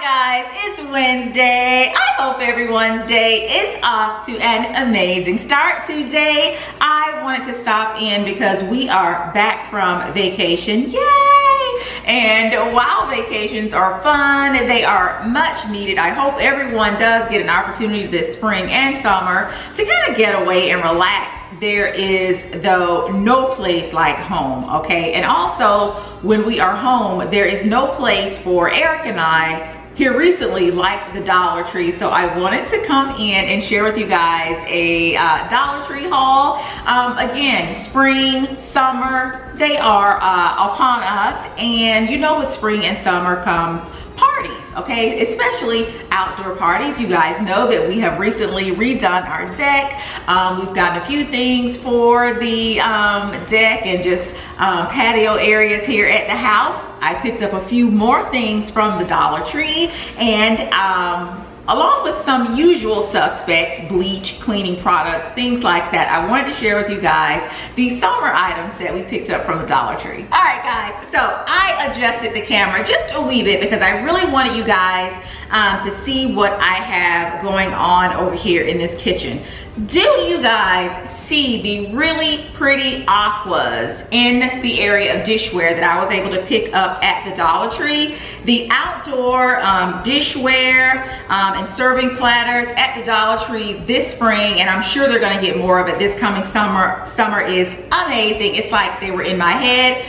guys, it's Wednesday. I hope everyone's day is off to an amazing start. Today, I wanted to stop in because we are back from vacation. Yay! And while vacations are fun, they are much needed. I hope everyone does get an opportunity this spring and summer to kind of get away and relax. There is, though, no place like home, okay? And also, when we are home, there is no place for Eric and I here recently like the Dollar Tree. So I wanted to come in and share with you guys a Dollar Tree haul. Again, spring, summer, they are upon us. And you know, with spring and summer come parties, okay? Especially outdoor parties. You guys know that we have recently redone our deck. We've gotten a few things for the deck and just patio areas here at the house. I picked up a few more things from the Dollar Tree, and along with some usual suspects, bleach, cleaning products, things like that, I wanted to share with you guys the summer items that we picked up from the Dollar Tree. All right, guys, so I adjusted the camera just a wee bit because I really wanted you guys to see what I have going on over here in this kitchen. Do you guys see the really pretty aquas in the area of dishware that I was able to pick up at the Dollar Tree? The outdoor dishware and serving platters at the Dollar Tree this spring, and I'm sure they're gonna get more of it this coming summer. Summer is amazing. It's like they were in my head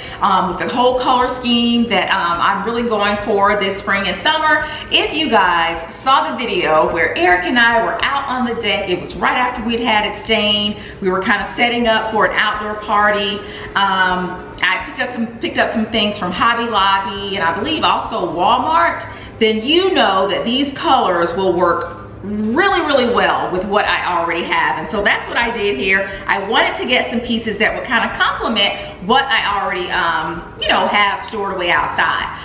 with the whole color scheme that I'm really going for this spring and summer. If you guys saw the video where Eric and I were out on the deck, it was right after we'd had it stained. We were kind of setting up for an outdoor party. I picked up some things from Hobby Lobby and I believe also Walmart. Then you know that these colors will work really well with what I already have. And so that's what I did here. I wanted to get some pieces that would kind of complement what I already you know, have stored away outside.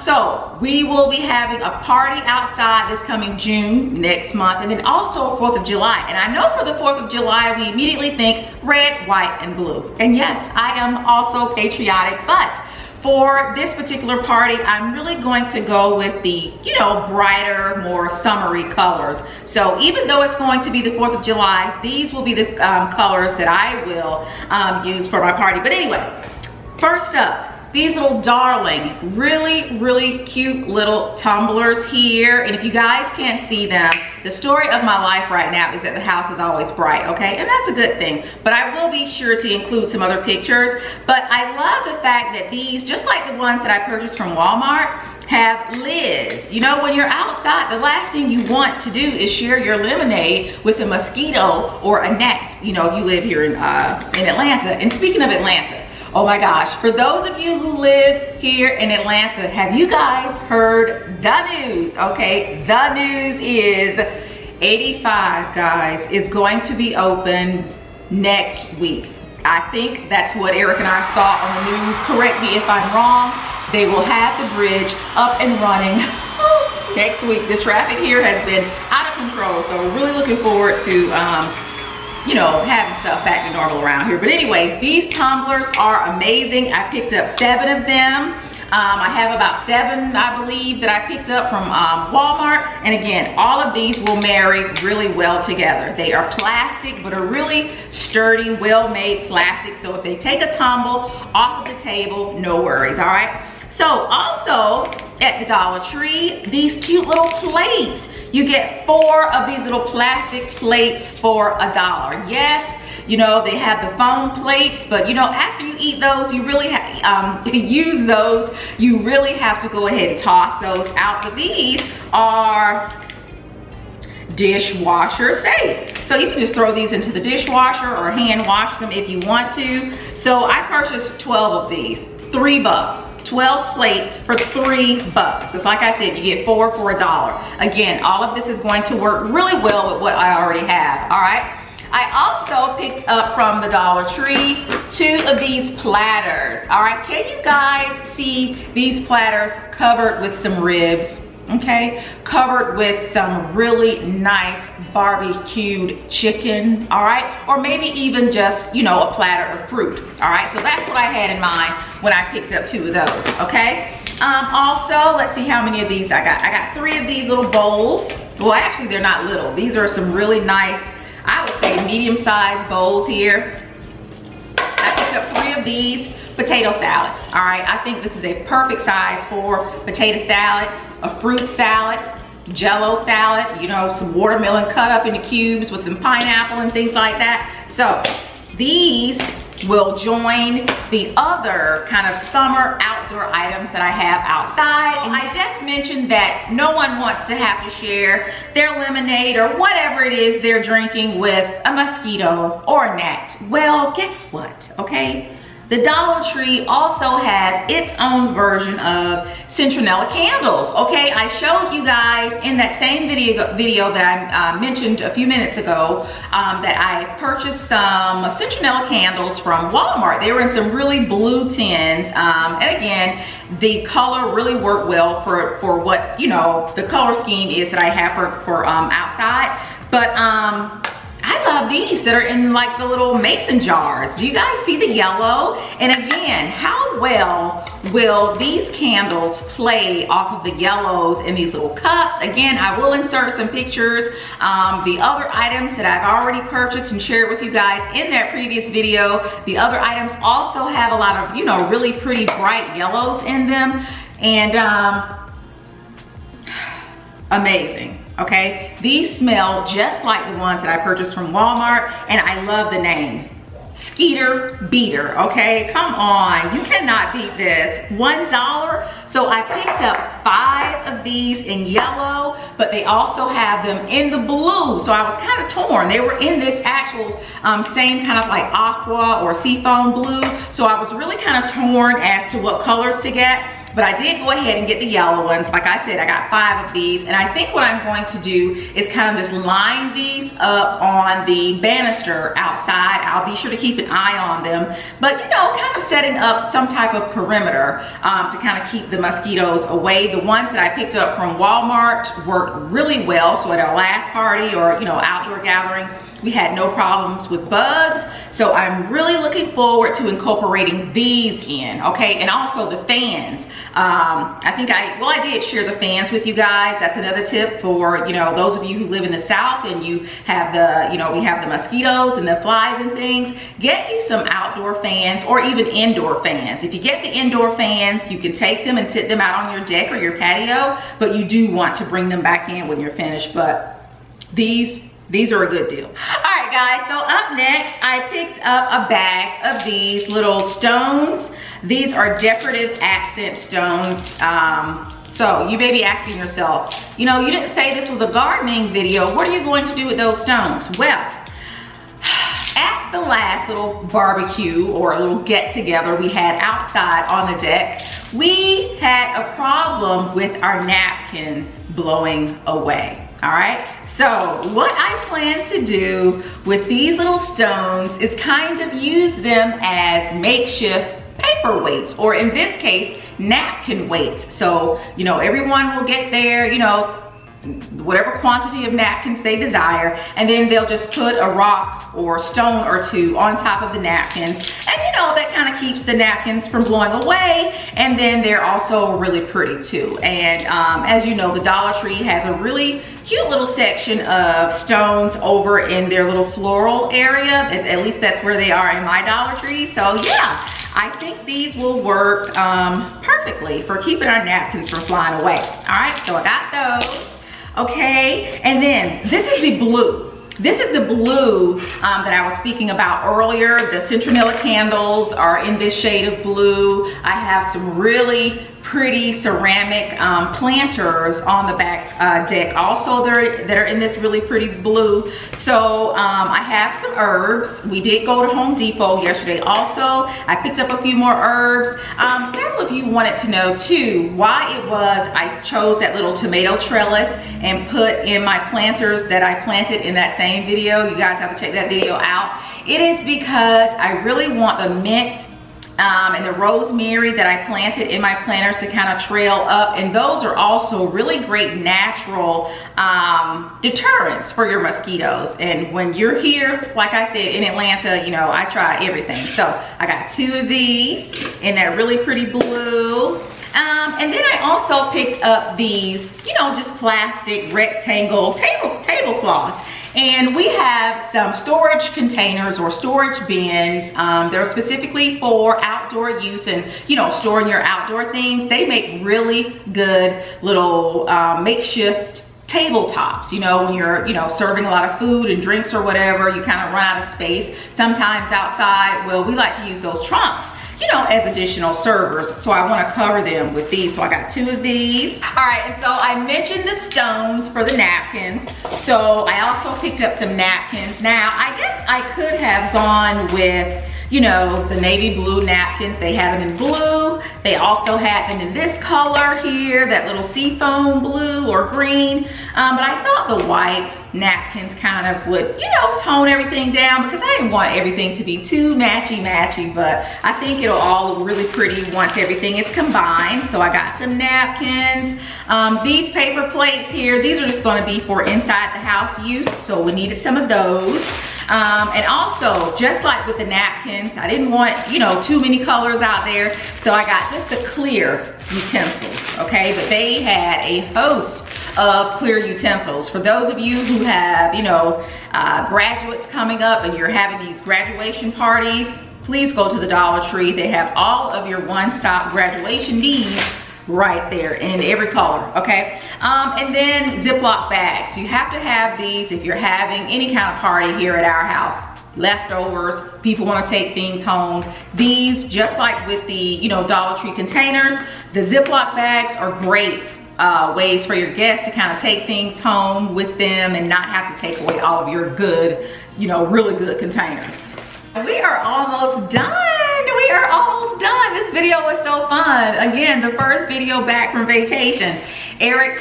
So we will be having a party outside this coming June next month, and then also 4th of July. And I know for the 4th of July, we immediately think red, white, and blue. And yes, I am also patriotic, but for this particular party, I'm really going to go with the, you know, brighter, more summery colors. So even though it's going to be the 4th of July, these will be the colors that I will use for my party. But anyway, first up, these little darling, really cute little tumblers here. And if you guys can't see them, the story of my life right now is that the house is always bright, okay? And that's a good thing. But I will be sure to include some other pictures. But I love the fact that these, just like the ones that I purchased from Walmart, have lids. You know, when you're outside, the last thing you want to do is share your lemonade with a mosquito or a gnat, you know, if you live here in Atlanta. And speaking of Atlanta, oh my gosh, for those of you who live here in Atlanta, have you guys heard the news? Okay, the news is 85, guys, is going to be open next week. I think that's what Eric and I saw on the news. Correct me if I'm wrong. They will have the bridge up and running next week. The traffic here has been out of control, so we're really looking forward to you know, having stuff back to normal around here. But anyway, these tumblers are amazing. I picked up 7 of them. I have about 7, I believe, that I picked up from Walmart. And again, all of these will marry really well together. They are plastic, but are really sturdy, well-made plastic. So if they take a tumble off of the table, no worries, all right? So also at the Dollar Tree, these cute little plates. You get 4 of these little plastic plates for $1. Yes, you know, they have the foam plates, but you know, after you eat those, you really use those, you really have to go ahead and toss those out. But these are dishwasher safe. So you can just throw these into the dishwasher or hand wash them if you want to. So I purchased 12 of these, $3. 12 plates for $3, because like I said, you get 4 for $1. Again, all of this is going to work really well with what I already have, all right? I also picked up from the Dollar Tree 2 of these platters, all right? Can you guys see these platters covered with some ribs? okay, covered with some really nice barbecued chicken, all right, or maybe even just, you know, a platter of fruit, all right. So that's what I had in mind when I picked up 2 of those, okay. Also, let's see how many of these I got. I got 3 of these little bowls. Well, actually, they're not little. These are some really nice, I would say, medium-sized bowls here. I picked up 3 of these. Potato salad, all right. I think this is a perfect size for potato salad, a fruit salad, jello salad, you know, some watermelon cut up into cubes with some pineapple and things like that. So these will join the other kind of summer outdoor items that I have outside. And I just mentioned that no one wants to have to share their lemonade or whatever it is they're drinking with a mosquito or a gnat. Well, guess what, okay? The Dollar Tree also has its own version of citronella candles, okay? I showed you guys in that same video that I mentioned a few minutes ago that I purchased some citronella candles from Walmart. They were in some really blue tins, and again, the color really worked well for what, you know, the color scheme is that I have for outside. But I love these that are in like the little mason jars. Do you guys see the yellow? And again, how well will these candles play off of the yellows in these little cups? Again, I will insert some pictures. The other items that I've already purchased and shared with you guys in that previous video, the other items also have a lot of, you know, really pretty bright yellows in them. And amazing. Okay, these smell just like the ones that I purchased from Walmart, and I love the name, Skeeter Beater. Okay, come on, you cannot beat this. $1. So I picked up 5 of these in yellow, but they also have them in the blue. So I was kind of torn. They were in this actual same kind of like aqua or seafoam blue. So I was really kind of torn as to what colors to get. But I did go ahead and get the yellow ones. Like I said, I got 5 of these. And I think what I'm going to do is kind of just line these up on the banister outside. I'll be sure to keep an eye on them. But, you know, kind of setting up some type of perimeter to kind of keep the mosquitoes away. The ones that I picked up from Walmart worked really well. So at our last party or, you know, outdoor gathering, we had no problems with bugs. So I'm really looking forward to incorporating these in, okay? And also the fans. I think I did share the fans with you guys. That's another tip for, you know, those of you who live in the South and you have the, you know, we have the mosquitoes and the flies and things. Get you some outdoor fans or even indoor fans. If you get the indoor fans, you can take them and sit them out on your deck or your patio, but you do want to bring them back in when you're finished. But these are a good deal. All right, guys, so up next, I picked up a bag of these little stones. These are decorative accent stones. So you may be asking yourself, you know, you didn't say this was a gardening video. What are you going to do with those stones? Well, at the last little barbecue or a little get together we had outside on the deck, we had a problem with our napkins blowing away, all right? So what I plan to do with these little stones is kind of use them as makeshift paperweights, or in this case, napkin weights. So, you know, everyone will get their, you know, whatever quantity of napkins they desire, and then they'll just put a rock or stone or 2 on top of the napkins, and you know, that kind of keeps the napkins from blowing away, and then they're also really pretty too. And as you know, the Dollar Tree has a really cute little section of stones over in their little floral area. At least that's where they are in my Dollar Tree. So yeah, I think these will work perfectly for keeping our napkins from flying away. All right, so I got those. Okay, and then this is the blue. This is the blue that I was speaking about earlier. The citronella candles are in this shade of blue. I have some really pretty ceramic planters on the back deck also that are in this really pretty blue. So I have some herbs. We did go to Home Depot yesterday also. I picked up a few more herbs. Several of you wanted to know too why it was I chose that little tomato trellis and put in my planters that I planted in that same video. You guys have to check that video out. It is because I really want the mint and the rosemary that I planted in my planters to kind of trail up. And those are also really great natural deterrents for your mosquitoes. And when you're here, like I said, in Atlanta, you know, I try everything. So I got 2 of these in that really pretty blue. And then I also picked up these, you know, just plastic rectangle tablecloths. And we have some storage containers or storage bins. They're specifically for outdoor use and, you know, storing your outdoor things. They make really good little makeshift tabletops. You know, when you're, you know, serving a lot of food and drinks or whatever, you kind of run out of space. Sometimes outside, well, we like to use those trunks, you know, as additional servers. So I want to cover them with these. So I got 2 of these. All right, and so I mentioned the stones for the napkins. So I also picked up some napkins. Now, I guess I could have gone with, you know, the navy blue napkins. They had them in blue. They also had them in this color here, that little seafoam blue or green. But I thought the white napkins kind of would, you know, tone everything down, because I didn't want everything to be too matchy-matchy, but I think it'll all look really pretty once everything is combined. So I got some napkins. These paper plates here, these are just going to be for inside the house use, so we needed some of those. And also, just like with the napkins, I didn't want, you know, too many colors out there, so I got just the clear utensils, okay? But they had a host of clear utensils. For those of you who have, you know, graduates coming up and you're having these graduation parties, please go to the Dollar Tree. They have all of your one-stop graduation needs right there in every color, okay? And then Ziploc bags. You have to have these if you're having any kind of party here at our house. Leftovers, people want to take things home. These, just like with the, you know, Dollar Tree containers, the Ziploc bags are great ways for your guests to kind of take things home with them and not have to take away all of your good, you know, really good containers. We are almost done. We are almost done. This video was so fun. Again, the first video back from vacation. Eric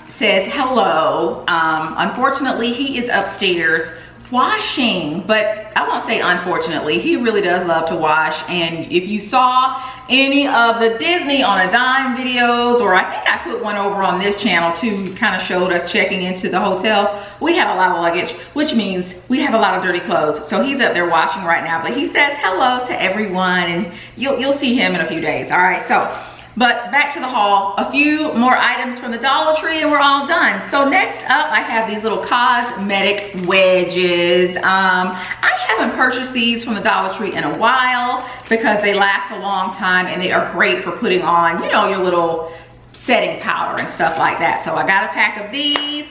says hello. Unfortunately, he is upstairs washing, but I won't say unfortunately, he really does love to wash. And if you saw any of the Disney on a Dime videos, or I think I put one over on this channel too, kind of showed us checking into the hotel, we had a lot of luggage, which means we have a lot of dirty clothes. So he's up there washing right now, but he says hello to everyone, and you'll see him in a few days. All right, so but back to the haul, a few more items from the Dollar Tree and we're all done. So next up, I have these little cosmetic wedges. I haven't purchased these from the Dollar Tree in a while because they last a long time and they are great for putting on, you know, your little setting powder and stuff like that. So I got a pack of these.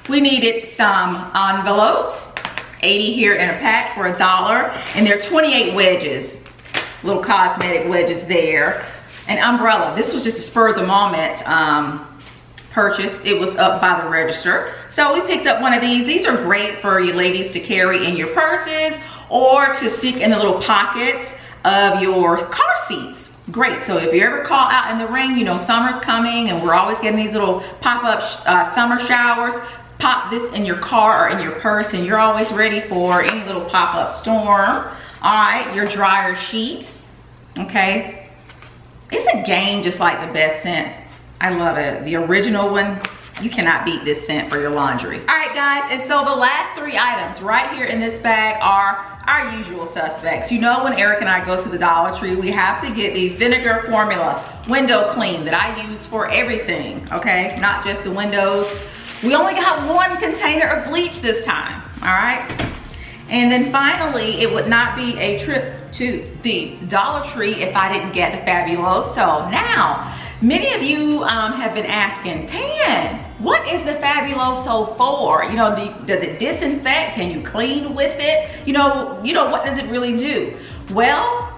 We needed some envelopes, 80 here in a pack for $1, and they're 28 wedges, little cosmetic wedges there. An umbrella. This was just a spur of the moment purchase. It was up by the register. So we picked up one of these. These are great for you ladies to carry in your purses or to stick in the little pockets of your car seats. Great. So if you ever call out in the rain, you know, summer's coming and we're always getting these little pop-up summer showers. Pop this in your car or in your purse and you're always ready for any little pop-up storm. All right, your dryer sheets. Okay. It's a game just like the best scent. I love it. The original one, you cannot beat this scent for your laundry. All right, guys, and so the last 3 items right here in this bag are our usual suspects. You know, when Eric and I go to the Dollar Tree, we have to get the vinegar formula window clean that I use for everything, okay? Not just the windows. We only got 1 container of bleach this time, all right? And then finally, it would not be a trip to the Dollar Tree if I didn't get the Fabuloso. Now, many of you have been asking, Tan, what is the Fabuloso for? You know, does it disinfect? Can you clean with it? You know, what does it really do? Well,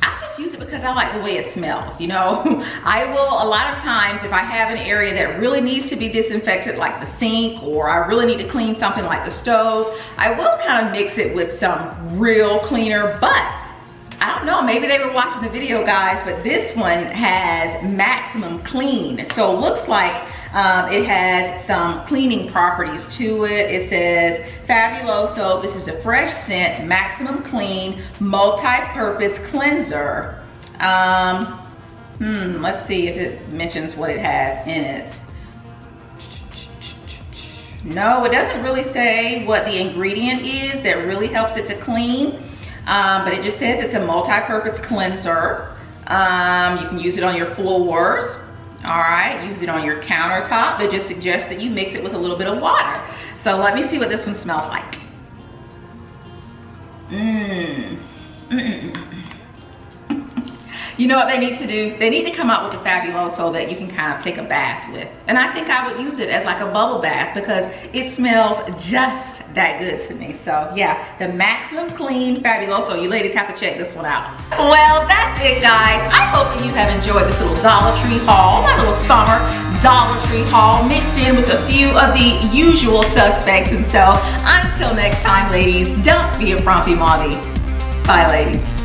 I just use it because I like the way it smells, you know. I will, a lot of times, if I have an area that really needs to be disinfected, like the sink, or I really need to clean something like the stove, I will kind of mix it with some real cleaner, but I don't know, maybe they were watching the video, guys, but this one has maximum clean. So it looks like It has some cleaning properties to it. It says Fabuloso. This is the Fresh Scent Maximum Clean Multi-Purpose Cleanser. Let's see if it mentions what it has in it. No, it doesn't really say what the ingredient is that really helps it to clean. But it just says it's a multi-purpose cleanser. You can use it on your floors. All right, use it on your countertop. They just suggest that you mix it with a little bit of water. So let me see what this one smells like. You know what they need to do? They need to come out with a Fabuloso that you can kind of take a bath with. And I think I would use it as like a bubble bath because it smells just that good to me. So yeah, the Maximum Clean Fabuloso. You ladies have to check this one out. Well, that's it, guys. I hope that you have enjoyed this little Dollar Tree haul, my little summer Dollar Tree haul mixed in with a few of the usual suspects. And so until next time, ladies, don't be a frumpy mommy. Bye, ladies.